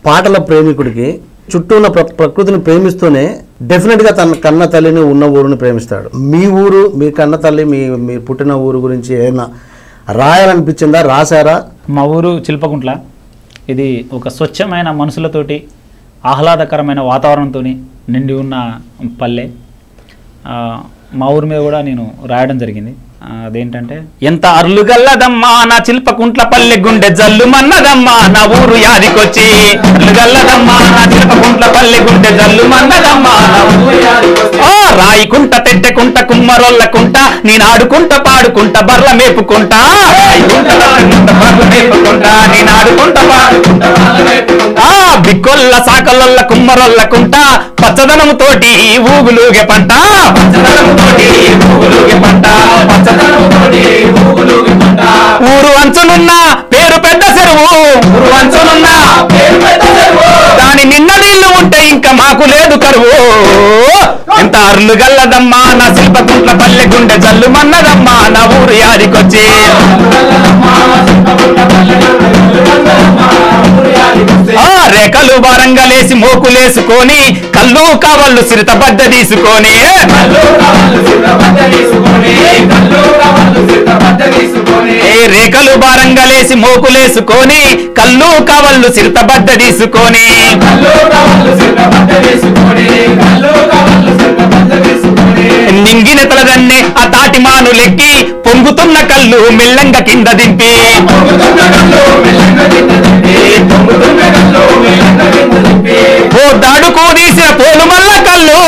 పాటల ప్రేమికుడికి చుట్టూ ఉన్న ప్రకృతిని ప్రేమిస్తూనే డెఫినెట్గా తన కన్న తల్లిని ఉన్న ఊరుని ప్రేమిస్తాడు. మీ ఊరు, మీ కన్న తల్లి, మీ పుట్టిన ఊరు గురించి ఏమైనా రాయాలనిపించిందా? రాశారా? మా ఊరు చిల్పకుంట్ల. ఇది ఒక స్వచ్ఛమైన మనసులతోటి ఆహ్లాదకరమైన వాతావరణంతో నిండి ఉన్న పల్లె. మా ఊరి మీద కూడా నేను రాయడం జరిగింది. అదేంటంటే, ఎంత అర్లుగల్లదమ్మా నా చిల్పకుంట్ల పల్లె గుండె జల్లు మన్నదమ్మా నా ఊరు యాదికొచ్చి. అర్లుగల్లదమ్మా నా చిల్పకుంట్ల పల్లె గుండె జల్లు మన్నదమ్మా నా ఊరు యాదికొచ్చి. రాయికుంట తెట్టెకుంట కుమ్మరొల్లకుంట నేను ఆడుకుంట పాడుకుంట బర్ల మేపుకుంటా. బర్ల మేపుకుంటా నేను ఆడుకుంట పాడుకుంట బర్ల మేపుకుంటా. బిక్కొల్ల సాకలొల్ల కుమ్మరొల్లకుంట పచ్చదనము తోటి ఊగులుగే పంట. పచ్చదనము తోటి ఊగులుగే పంట. ఊరు అంచునున్న పేరు పెద్ద చెరువు. ఊరు అంచునున్న పేరు పెద్ద చెరువు. దాని నిన్న నీళ్లు ఉంటే ఇంకా మాకు లేదు కరువు. ఎంత అర్లు గల్లదమ్మా నా శిల్పకుంట్ల పల్లె గుండె జల్లు మన్నదమ్మా నా ఊరు యాదికొచ్చి. రేఖలు బారంగలేసి మోకులేసుకొని కళ్ళు కావళ్ళు సిరిత బద్ద తీసుకొని. రేఖలు బారంగలేసి మోకులేసుకొని కళ్ళు కావళ్ళు సిరిత బద్ద తీసుకొని. నింగిన తలదన్నే ఆ తాటి మాను లెక్కి పొంగుతున్న కళ్ళు మెల్లంగా కింద దింపి. ఓ దాడుకు తీసిన పోలు మల్ల కళ్ళు.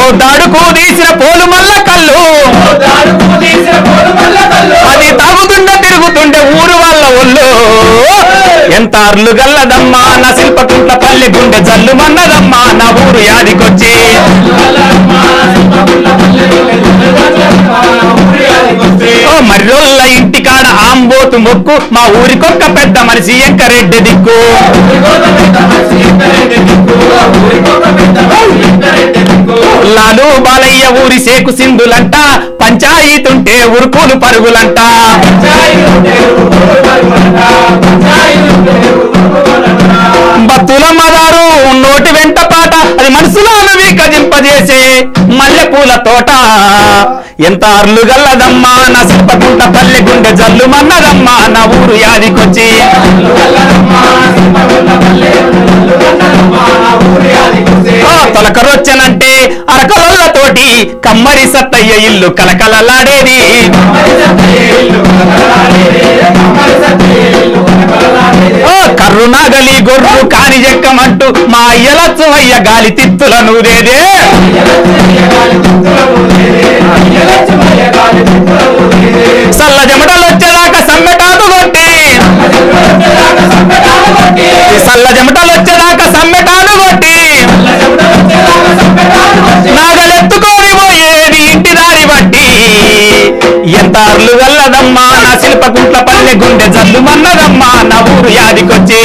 ఓ దాడుకు తీసిన పోలు మల్ల కళ్ళు. అది తాగుతుండే తిరుగుతుండే ఊరు వాళ్ళ ఒళ్ళు. ఎంత అర్లు గల్లదమ్మా నా శిల్పకుంట్ల పల్లె గుండె జల్లు మన్నదమ్మా నా ఊరు యాదికొచ్చి. మర్రోళ్ళ ఇంటికాడ ఆంబోతు మొక్కు మా ఊరికొక్క పెద్ద మనిషి ఎంకరెడ్డి దిక్కు. లాలు బాలయ్య ఊరి సేకు సింధులంట పంచాయితుంటే ఉరుకులు పరుగులంట. బతుల మదారు నోటి వెంట పాట అది మనసులోను వికజింపజేసే మల్లెపూల తోట. ఎంత అర్లు గల్లదమ్మా నా శిల్పకుంట్ల పల్లె గుండె జల్లు మన్నదమ్మా నా ఊరు యాదికొచ్చి. తొలకరొచ్చనంటే అరకలతోటి కమ్మరి సత్తయ్య ఇల్లు కలకలలాడేది. కర్రునాగలి గొర్రు కాని జెక్కమంటూ మా అయ్యలచ్చు అయ్య గాలి తిత్తుల నూదేదే. సల్ల జమటలొచ్చేదాకా సమ్మెటాదు కొట్టి. సల్ల జమటలొచ్చేదాకా సమ్మెటాదు కొట్టి. నాగలెత్తుకొని పోయేది ఇంటి దారి బట్టి. ఎంత అర్లు గల్లదమ్మా నా శిల్పకుంట్ల పల్లె గుండె జల్లు మన్నదమ్మా నా ఊరు యాదికొచ్చి.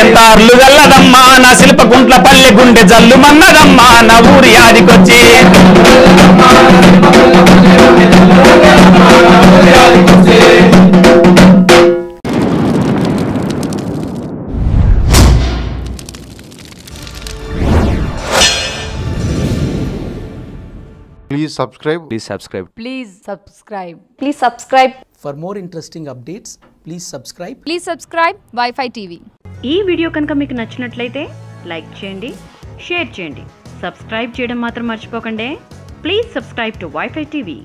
ఎంత అర్లు గల్లదమ్మా నా శిల్పకుంట్ల పల్లె గుండె జల్లు మన్నదమ్మా నా ఊరు యాదికొచ్చి. Please subscribe. Please subscribe. Please subscribe. Please subscribe. For more interesting updates, please subscribe. Please subscribe Wi-Fi TV. ఈ వీడియో కనుక మీకు నచ్చినట్లయితే లైక్ చేయండి, షేర్ చేయండి, సబ్స్క్రైబ్ చేయడం మాత్రం మర్చిపోకండి. Please subscribe to Wi-Fi TV.